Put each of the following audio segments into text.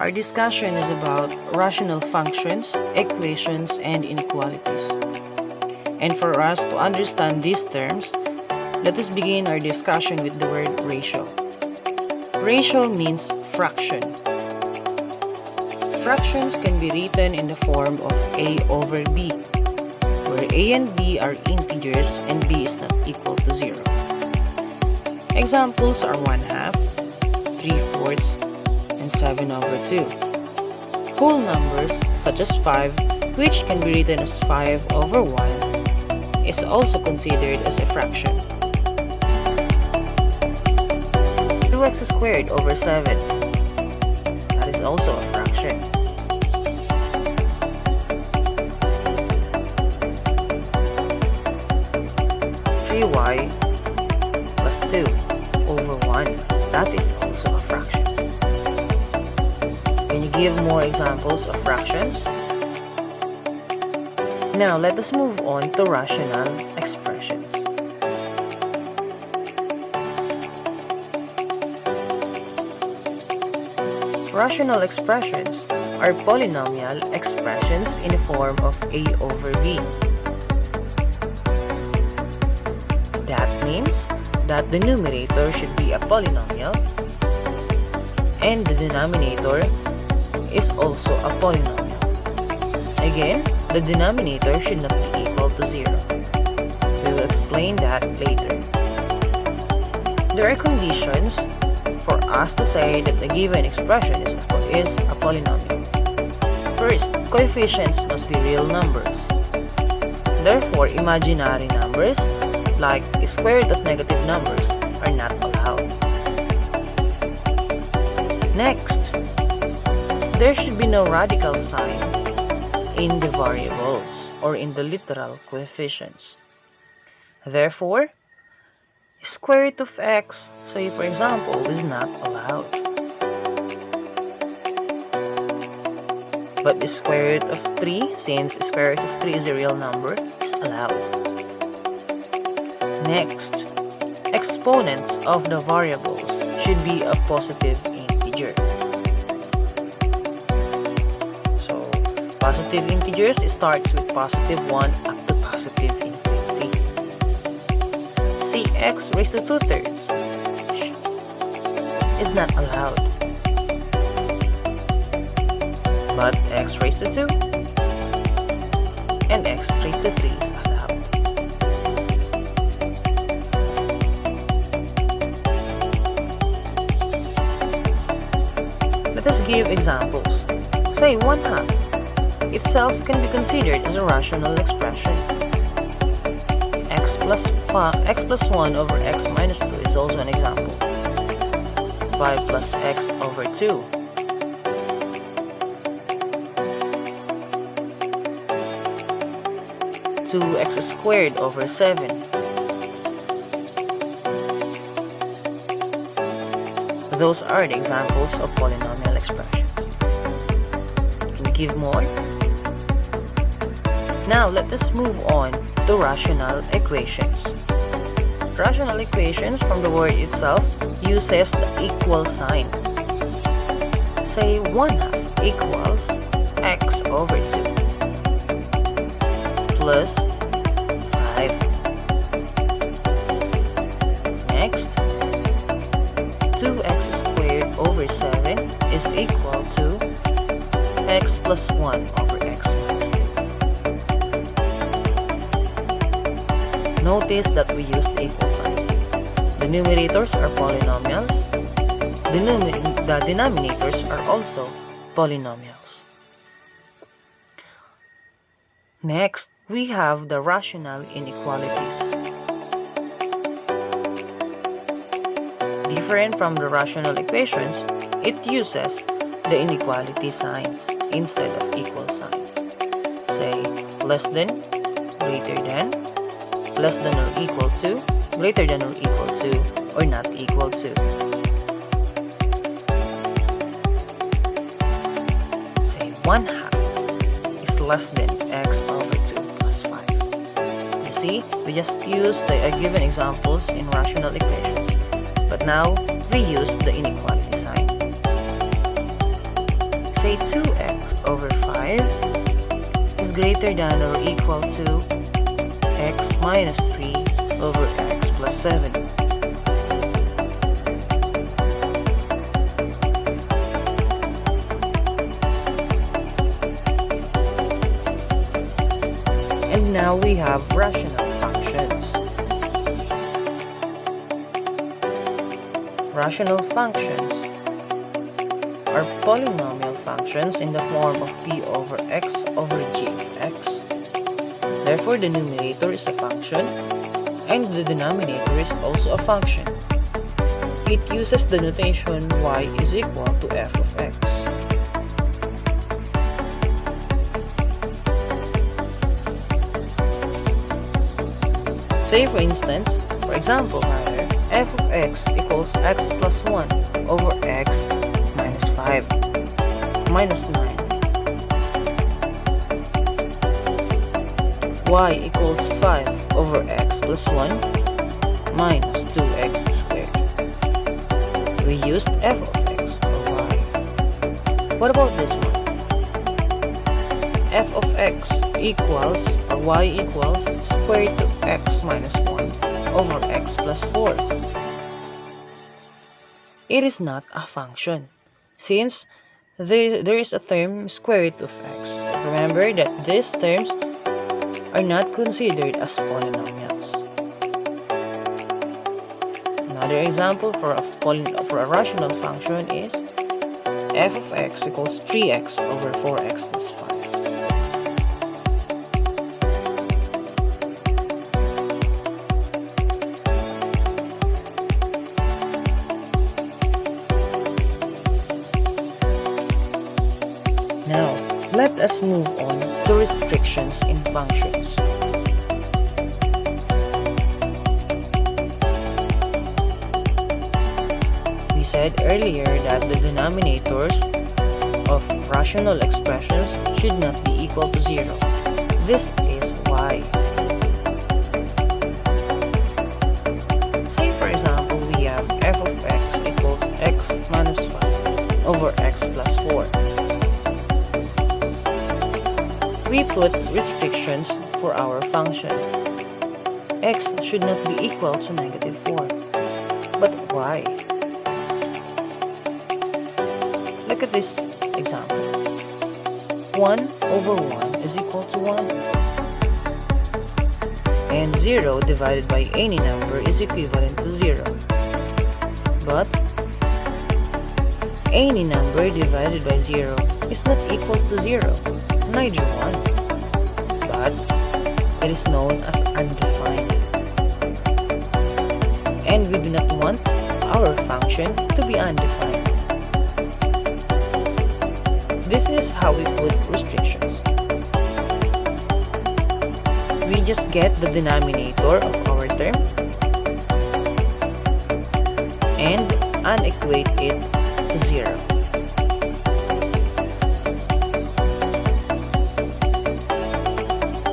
Our discussion is about rational functions, equations, and inequalities. And for us to understand these terms, let us begin our discussion with the word ratio. Ratio means fraction. Fractions can be written in the form of a over b, where a and b are integers and b is not equal to 0. Examples are 1/2, 3/4, and 7 over 2. Whole numbers such as 5, which can be written as 5 over 1, is also considered as a fraction. 2x squared over 7, that is also a fraction. 3y plus 2 over 1, that is also a fraction. Can you give more examples of fractions? Now let us move on to rational expressions. Rational expressions are polynomial expressions in the form of a over b. That means that the numerator should be a polynomial and the denominator is also a polynomial. Again, the denominator should not be equal to 0. We will explain that later. There are conditions for us to say that the given expression is a polynomial. First, coefficients must be real numbers. Therefore, imaginary numbers like square root of negative numbers are not allowed. Next, there should be no radical sign in the variables or in the literal coefficients. Therefore, square root of x, say for example, is not allowed. But the square root of 3, since square root of 3 is a real number, is allowed. Next, exponents of the variables should be a positive integer. So, positive integers starts with positive 1 up to positive infinity. See, x raised to 2/3 is not allowed. But x raised to 2 and x raised to 3 is allowed. Let us give examples. Say 1/2 itself can be considered as a rational expression. X plus 1 over x minus 2 is also an example. 5 plus x over 2. 2x squared over 7. Those are the examples of polynomial expressions. Can we give more? Now let us move on to rational equations. Rational equations, from the word itself, uses the equal sign. Say 1/2 equals x over 2 plus 5. Next, 2x squared over 7 is equal to x plus 1 over x minus 2. Notice that we use the equal sign. The numerators are polynomials. The denominators are also polynomials. Next, we have the rational inequalities. Different from the rational equations, it uses the inequality signs instead of equal sign. Say less than, greater than, less than or equal to, greater than or equal to, or not equal to. Say 1/2 is less than x over 2 plus 5. You see, we just used the given examples in rational equations, but now we use the inequality sign. say 2x over 5 is greater than or equal to x minus 3 over x plus 7. And now we have rational functions. Rational functions are polynomial functions in the form of p over x over g of x. Therefore, the numerator is a function and the denominator is also a function. It uses the notation y is equal to f of x. Say for instance, for example, f of x equals x plus 1 over x minus 5 minus 9. Y equals 5 over x plus 1 minus 2x squared. We used f of x or y. What about this one? F of x equals or y equals square root of x minus 1 over x plus 4. It is not a function since there is a term square root of x. Remember that these terms are not considered as polynomials. Another example for a rational function is f of x equals 3x over 4x plus 5. Now, let us move on to restrictions in functions. We said earlier that the denominators of rational expressions should not be equal to 0. This is why. Say for example, we have f of x equals x minus 5 over x plus 4. We put restrictions for our function. X should not be equal to negative 4. But why? Look at this example. 1 over 1 is equal to 1. And 0 divided by any number is equivalent to 0. But any number divided by 0 is not equal to 0. Neither one, but it is known as undefined. And we do not want our function to be undefined. This is how we put restrictions. We just get the denominator of our term and unequate it to 0.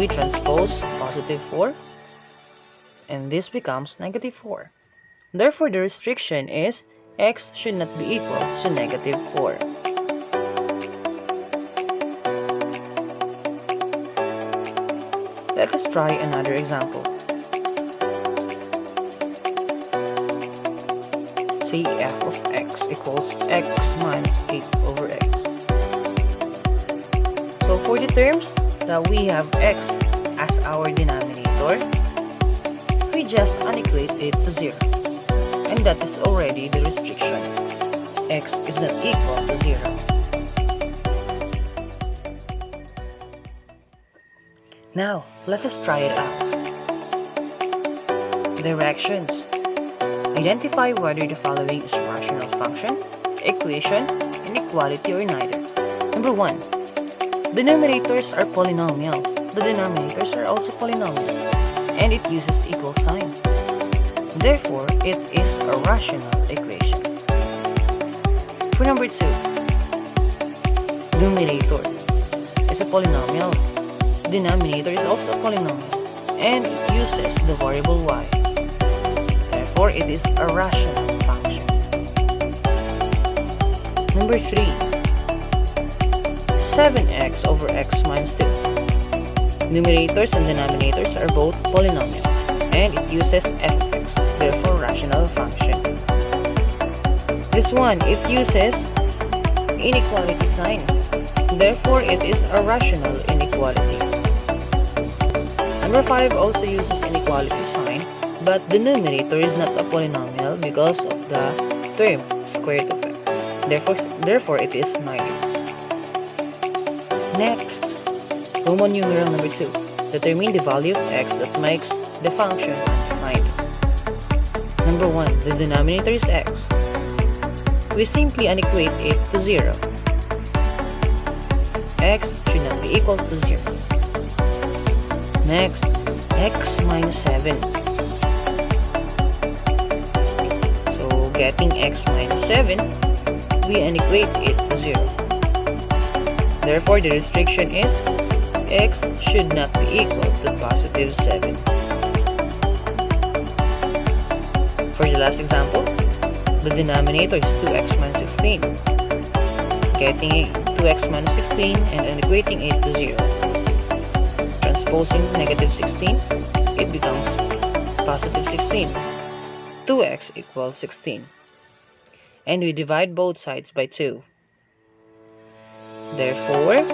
We transpose positive 4 and this becomes negative 4. Therefore, the restriction is x should not be equal to negative 4. Let us try another example. Say f of x equals x minus 8 over x. So for the terms that we have x as our denominator, we just unequate it to 0. And that is already the restriction. X is not equal to 0. Now, let us try it out. Directions. Identify whether the following is a rational function, equation, inequality, or neither. Number 1. The numerators are polynomial. The denominators are also polynomial. And it uses equal sign. Therefore, it is a rational equation. For number 2. Numerator is a polynomial. Denominator is also a polynomial. And it uses the variable y. Therefore, it is a rational function. Number 3. 7x over x minus 2. Numerators and denominators are both polynomial, and it uses f of x, therefore rational function. This one, it uses inequality sign, therefore it is a rational inequality. Number 5 also uses inequality sign, but the numerator is not a polynomial because of the term square root of x. Therefore it is neither. Next, Roman numeral number 2. Determine the value of x that makes the function neither. Number 1. The denominator is x. We simply unequate it to 0. X should not be equal to 0. Next, x minus 7. So, getting x minus 7, we unequate it to 0. Therefore, the restriction is x should not be equal to positive 7. For the last example, the denominator is 2x minus 16. Getting 2x minus 16 and unequating it to 0. Transposing negative 16, it becomes positive 16. 2x equals 16. And we divide both sides by 2. Therefore,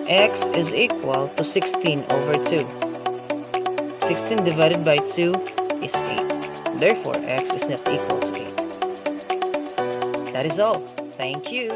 x is equal to 16 over 2. 16 divided by 2 is 8. Therefore, x is not equal to 8. That is all. Thank you.